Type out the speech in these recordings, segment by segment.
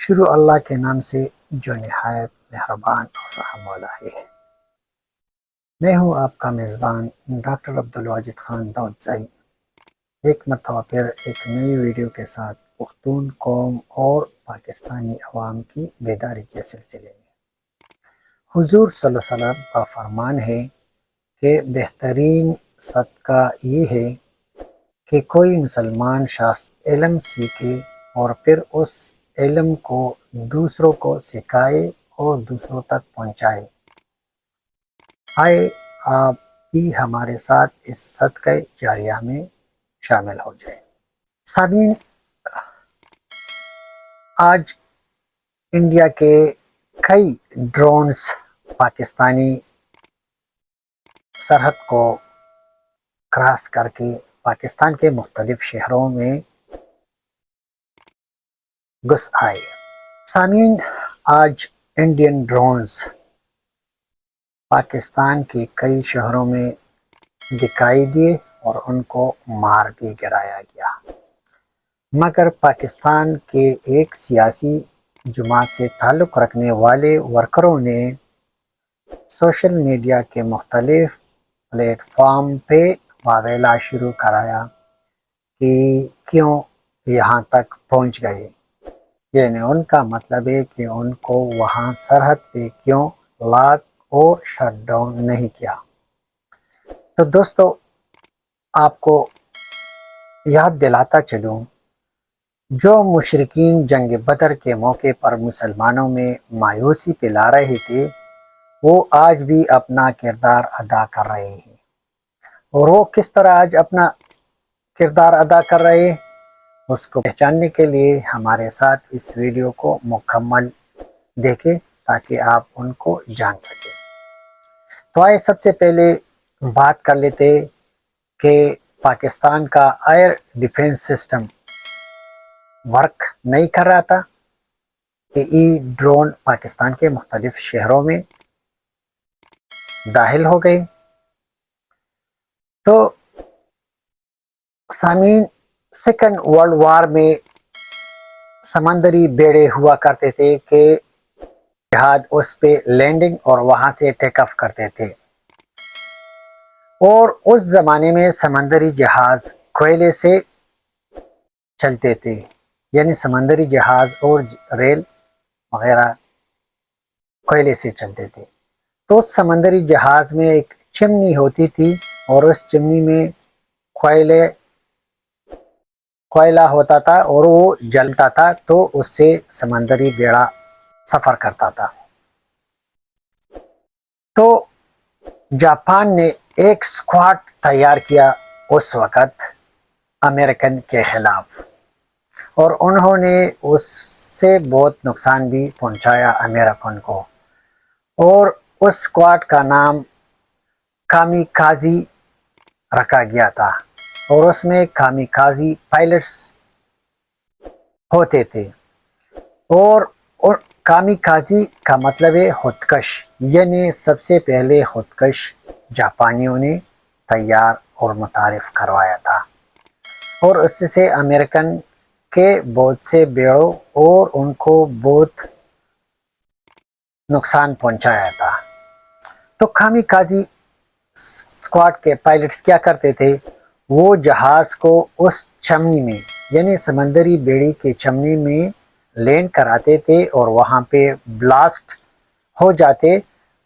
شروع اللہ کے نام سے جو نہایت مہربان اور رحم والا ہے۔ میں ہوں آپ کا میزبان ڈاکٹر عبدالواجد خان داؤدزئی، ایک مرتبہ پھر ایک نئی ویڈیو کے ساتھ پختون قوم اور پاکستانی عوام کی بیداری کے سلسلے میں۔ حضور صلی اللہ علیہ وسلم کا فرمان ہے کہ بہترین صدقہ یہ ہے کہ کوئی مسلمان شخص علم سیکھے اور پھر اس علم کو دوسروں کو سکھائے اور دوسروں تک پہنچائے۔ آئے آپ بھی ہمارے ساتھ اس صدقہ جاریہ میں شامل ہو جائیں۔ سامعین، آج انڈیا کے کئی ڈرونز پاکستانی سرحد کو کراس کر کے پاکستان کے مختلف شہروں میں گھس آئے۔ سامعین، آج انڈین ڈرونز پاکستان کے کئی شہروں میں دکھائی دیے اور ان کو مار بھی گرایا گیا، مگر پاکستان کے ایک سیاسی جماعت سے تعلق رکھنے والے ورکروں نے سوشل میڈیا کے مختلف پلیٹ فارم پہ واویلا شروع کرایا کہ کیوں یہاں تک پہنچ گئے، یعنی ان کا مطلب ہے کہ ان کو وہاں سرحد پہ کیوں لاک اور شٹ ڈاؤن نہیں کیا۔ تو دوستو، آپ کو یاد دلاتا چلوں، جو مشرکین جنگ بدر کے موقع پر مسلمانوں میں مایوسی پلا رہے تھے، وہ آج بھی اپنا کردار ادا کر رہے ہیں۔ اور وہ کس طرح آج اپنا کردار ادا کر رہے ہیں، اس کو پہچاننے کے لیے ہمارے ساتھ اس ویڈیو کو مکمل دیکھیں تاکہ آپ ان کو جان سکیں۔ تو آئے سب سے پہلے بات کر لیتے کہ پاکستان کا ایئر ڈیفنس سسٹم ورک نہیں کر رہا تھا کہ یہ ڈرون پاکستان کے مختلف شہروں میں داخل ہو گئے۔ تو سامعین، سیکنڈ ورلڈ وار میں سمندری بیڑے ہوا کرتے تھے کہ جہاز اس پہ لینڈنگ اور وہاں سے ٹیک آف کرتے تھے، اور اس زمانے میں سمندری جہاز کوئلے سے چلتے تھے، یعنی سمندری جہاز اور ریل وغیرہ کوئلے سے چلتے تھے۔ تو سمندری جہاز میں ایک چمنی ہوتی تھی اور اس چمنی میں کوئلہ ہوتا تھا اور وہ جلتا تھا، تو اس سے سمندری بیڑا سفر کرتا تھا۔ تو جاپان نے ایک اسکواڈ تیار کیا اس وقت امریکن کے خلاف، اور انہوں نے اس سے بہت نقصان بھی پہنچایا امریکن کو، اور اس اسکواڈ کا نام کامیکازی رکھا گیا تھا، اور اس میں کامیکازی پائلٹس ہوتے تھے۔ اور کامیکازی کا مطلب ہے خودکش، یعنی سب سے پہلے خودکش جاپانیوں نے تیار اور متعارف کروایا تھا، اور اس سے امریکن کے بہت سے بیڑوں اور ان کو بہت نقصان پہنچایا تھا۔ تو کامیکازی اسکواڈ کے پائلٹس کیا کرتے تھے، وہ جہاز کو اس چمنی میں، یعنی سمندری بیڑی کے چمنی میں لینڈ کراتے تھے اور وہاں پہ بلاسٹ ہو جاتے،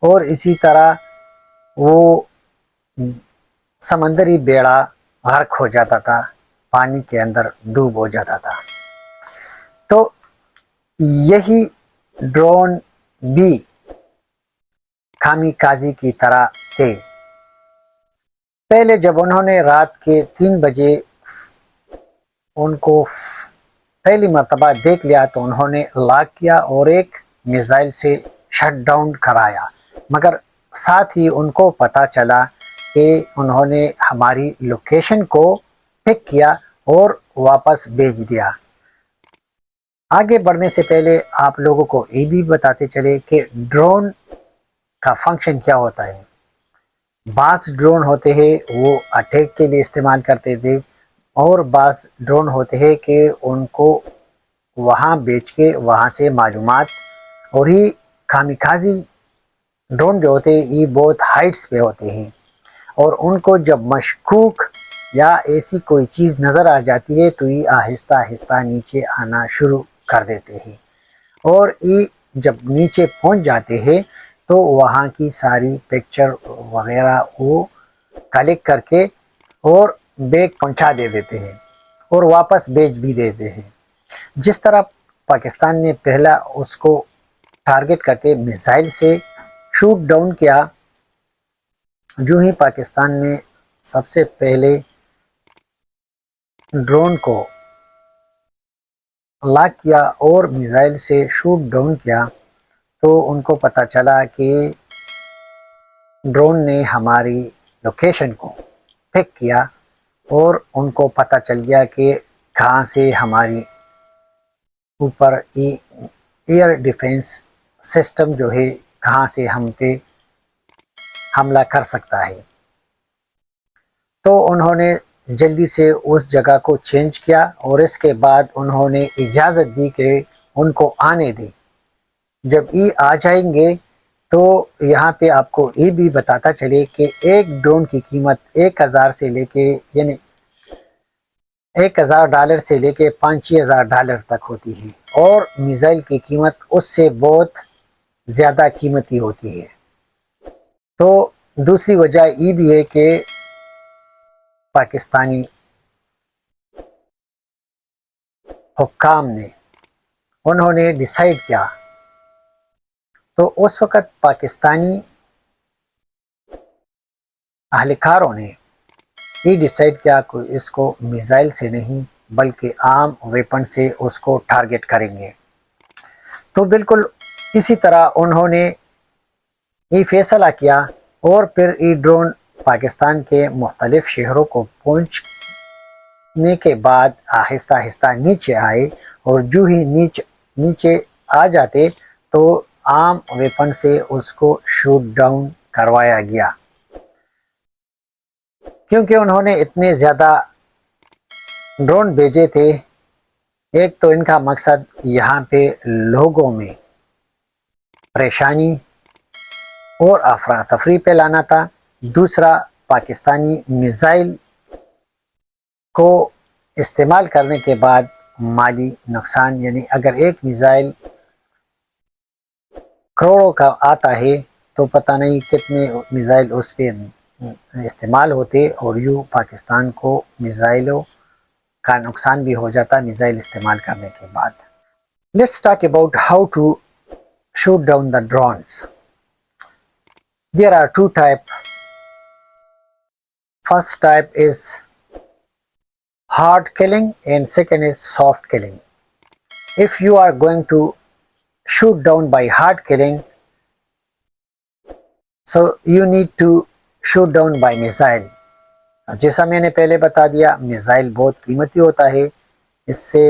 اور اسی طرح وہ سمندری بیڑا غرق ہو جاتا تھا، پانی کے اندر ڈوب ہو جاتا تھا۔ تو یہی ڈرون بھی کامیکازی کی طرح تھے۔ پہلے جب انہوں نے رات کے 3 بجے ان کو پہلی مرتبہ دیکھ لیا تو انہوں نے لاک کیا اور ایک میزائل سے شٹ ڈاؤن کرایا، مگر ساتھ ہی ان کو پتہ چلا کہ انہوں نے ہماری لوکیشن کو پک کیا اور واپس بھیج دیا۔ آگے بڑھنے سے پہلے آپ لوگوں کو یہ بھی بتاتے چلے کہ ڈرون کا فنکشن کیا ہوتا ہے۔ بعض ڈرون ہوتے ہیں وہ اٹیک کے لیے استعمال کرتے تھے، اور بعض ڈرون ہوتے ہیں کہ ان کو وہاں بیچ کے وہاں سے معلومات، اور یہ کامیکازی ڈرون جو ہوتے ہیں یہ بہت ہائٹس پہ ہوتے ہیں، اور ان کو جب مشکوک یا ایسی کوئی چیز نظر آ جاتی ہے تو یہ آہستہ آہستہ نیچے آنا شروع کر دیتے ہیں، اور یہ جب نیچے پہنچ جاتے ہیں تو وہاں کی ساری پکچر وغیرہ وہ کلیکٹ کر کے اور بیگ پہنچا دے دیتے ہیں اور واپس بیچ بھی دیتے ہیں۔ جس طرح پاکستان نے پہلا اس کو ٹارگٹ کر کے میزائل سے شوٹ ڈاؤن کیا، جو ہی پاکستان نے سب سے پہلے ڈرون کو لاک کیا اور میزائل سے شوٹ ڈاؤن کیا، تو ان کو پتہ چلا کہ ڈرون نے ہماری لوکیشن کو پک کیا، اور ان کو پتہ چل گیا کہ کہاں سے ہماری اوپر ایئر ڈیفنس سسٹم جو ہے کہاں سے ہم پہ حملہ کر سکتا ہے۔ تو انہوں نے جلدی سے اس جگہ کو چینج کیا، اور اس کے بعد انہوں نے اجازت دی کہ ان کو آنے دیں۔ جب یہ آ جائیں گے تو یہاں پہ آپ کو یہ بھی بتاتا چلے کہ ایک ڈرون کی قیمت 1000 سے لے کے یعنی $1000 سے لے کے $5,000 تک ہوتی ہے، اور میزائل کی قیمت اس سے بہت زیادہ قیمتی ہوتی ہے۔ تو دوسری وجہ یہ بھی ہے کہ پاکستانی حکام نے انہوں نے ڈیسائیڈ کیا، تو اس وقت پاکستانی اہلکاروں نے یہ ڈیسائیڈ کیا کہ اس کو میزائل سے نہیں بلکہ عام ویپن سے اس کو ٹارگٹ کریں گے۔ تو بالکل اسی طرح انہوں نے یہ فیصلہ کیا، اور پھر یہ ڈرون پاکستان کے مختلف شہروں کو پہنچنے کے بعد آہستہ آہستہ نیچے آئے، اور جو ہی نیچے آ جاتے تو عام ویپن سے اس کو شوٹ ڈاؤن کروایا گیا، کیونکہ انہوں نے اتنے زیادہ ڈرون بھیجے تھے۔ ایک تو ان کا مقصد یہاں پہ لوگوں میں پریشانی اور افراتفری پہ لانا تھا، دوسرا پاکستانی میزائل کو استعمال کرنے کے بعد مالی نقصان، یعنی اگر ایک میزائل کروڑوں کا آتا ہے تو پتہ نہیں کتنے میزائل اس پہ استعمال ہوتے، اور یوں پاکستان کو میزائلوں کا نقصان بھی ہو جاتا میزائل استعمال کرنے کے بعد۔ Let's talk about how to shoot down the drones. There are two types. First type is hard killing and second is soft killing. If you are going to shoot down by hard killing, so you need to shoot down by missile. جیسا میں نے پہلے بتا دیا missile بہت قیمتی ہوتا ہے، اس سے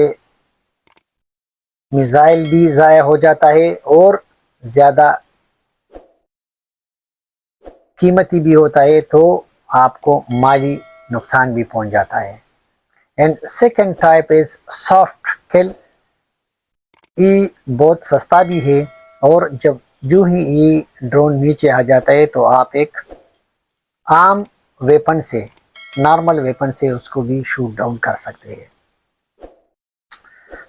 میزائل بھی ضائع ہو جاتا ہے اور زیادہ قیمتی بھی ہوتا ہے، تو آپ کو مالی نقصان بھی پہنچ جاتا ہے۔ And second type is soft کل، یہ بہت سستا بھی ہے، اور جو ہی یہ ڈرون نیچے آ جاتا ہے تو آپ ایک عام ویپن سے نارمل ویپن سے اس کو بھی شوٹ ڈاؤن کر سکتے ہیں۔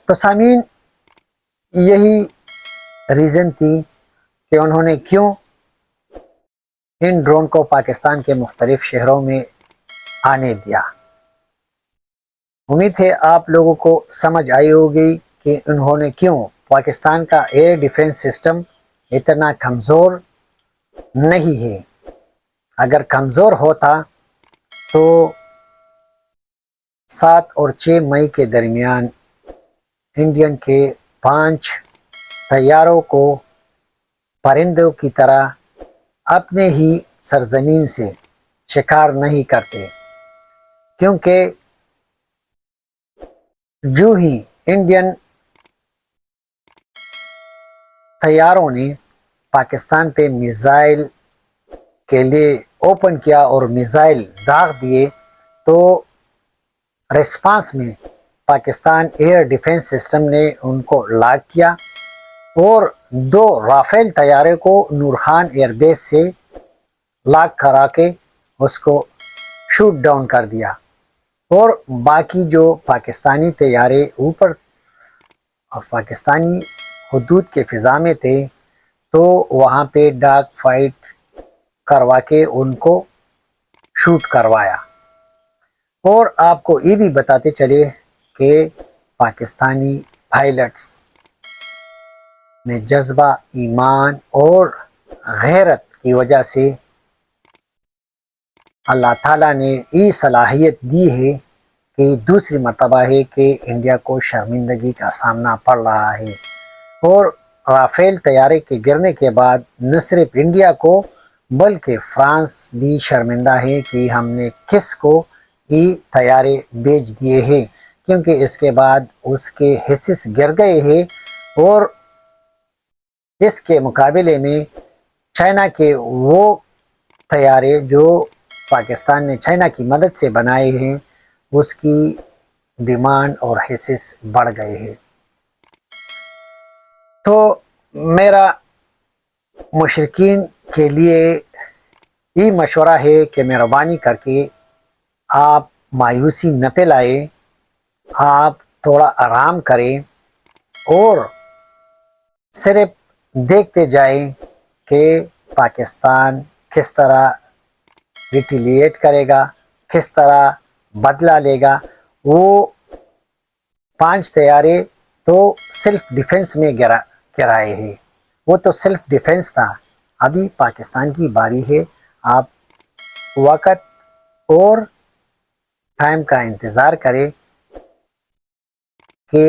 تو سامعین یہی ریزن تھی کہ انہوں نے کیوں ان ڈرون کو پاکستان کے مختلف شہروں میں آنے دیا۔ امید ہے آپ لوگوں کو سمجھ آئی ہوگی کہ انہوں نے کیوں۔ پاکستان کا ایئر ڈیفنس سسٹم اتنا کمزور نہیں ہے، اگر کمزور ہوتا تو 7 اور 6 مئی کے درمیان انڈین کے 5 طیاروں کو پرندوں کی طرح اپنے ہی سرزمین سے شکار نہیں کرتے، کیونکہ جو ہی انڈین طیاروں نے پاکستان پہ میزائل کے لیے اوپن کیا اور میزائل داغ دیے، تو ریسپانس میں پاکستان ایئر ڈیفنس سسٹم نے ان کو لاک کیا اور 2 رافیل طیارے کو نور خان ایئر بیس سے لاک کرا کے اس کو شوٹ ڈاؤن کر دیا، اور باقی جو پاکستانی طیارے اوپر پاکستانی حدود کے فضا میں تھے تو وہاں پہ ڈاگ فائٹ کروا کے ان کو شوٹ کروایا۔ اور آپ کو یہ بھی بتاتے چلے کہ پاکستانی پائلٹس میں جذبہ، ایمان اور غیرت کی وجہ سے اللہ تعالیٰ نے یہ صلاحیت دی ہے کہ دوسری مرتبہ ہے کہ انڈیا کو شرمندگی کا سامنا پڑ رہا ہے، اور رافیل طیارے کے گرنے کے بعد نہ صرف انڈیا کو بلکہ فرانس بھی شرمندہ ہے کہ ہم نے کس کو یہ طیارے بیچ دیے ہیں، کیونکہ اس کے بعد اس کے حصص گر گئے ہیں، اور اس کے مقابلے میں چائنا کے وہ طیارے جو پاکستان نے چائنا کی مدد سے بنائے ہیں اس کی ڈیمانڈ اور حصص بڑھ گئے ہیں۔ تو میرا مشرقین کے لیے یہ مشورہ ہے کہ مہربانی کر کے آپ مایوسی نہ پھیلائیں، آپ تھوڑا آرام کریں اور صرف دیکھتے جائیں کہ پاکستان کس طرح ریٹیلیٹ کرے گا، کس طرح بدلہ لے گا۔ وہ 5 طیارے تو سیلف ڈیفنس میں گرائے ہیں، وہ تو سیلف ڈیفنس تھا۔ ابھی پاکستان کی باری ہے، آپ وقت اور ٹائم کا انتظار کریں کہ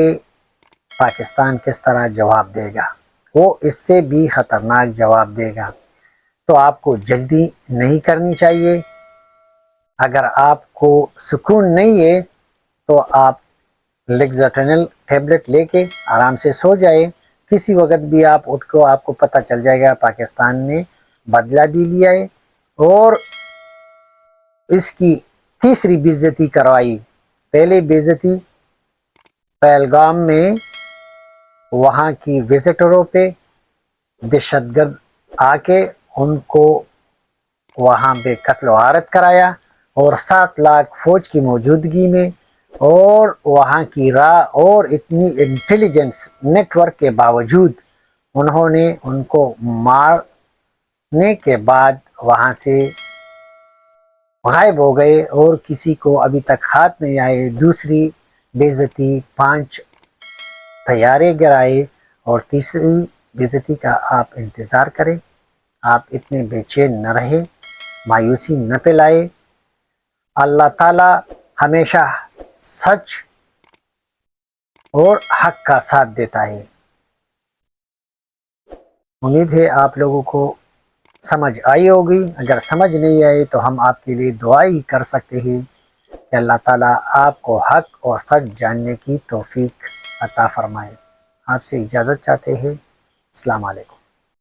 پاکستان کس طرح جواب دے گا، وہ اس سے بھی خطرناک جواب دے گا۔ تو آپ کو جلدی نہیں کرنی چاہیے۔ اگر آپ کو سکون نہیں ہے تو آپ لیگزاٹنل ٹیبلٹ لے کے آرام سے سو جائے، کسی وقت بھی آپ اٹھ کو آپ کو پتہ چل جائے گا پاکستان نے بدلہ بھی لیا ہے اور اس کی تیسری بے عزتی کروائی۔ پہلے بے عزتی پہلگام میں وہاں کی وزٹروں پہ دہشت گرد آ کے ان کو وہاں پہ قتل و غارت کرایا، اور 7 لاکھ فوج کی موجودگی میں اور وہاں کی راہ اور اتنی انٹیلیجنس نیٹ ورک کے باوجود انہوں نے ان کو مارنے کے بعد وہاں سے غائب ہو گئے، اور کسی کو ابھی تک ہاتھ نہیں آئے۔ دوسری بے عزتی 5 طیارے گرائے، اور تیسری بے عزتی کا آپ انتظار کریں۔ آپ اتنے بے چین نہ رہیں، مایوسی نہ پھیلائے۔ اللہ تعالی ہمیشہ سچ اور حق کا ساتھ دیتا ہے۔ امید ہے آپ لوگوں کو سمجھ آئی ہوگی۔ اگر سمجھ نہیں آئی تو ہم آپ کے لیے دعا ہی کر سکتے ہیں کہ اللہ تعالیٰ آپ کو حق اور سچ جاننے کی توفیق عطا فرمائے۔ آپ سے اجازت چاہتے ہیں۔ السلام علیکم۔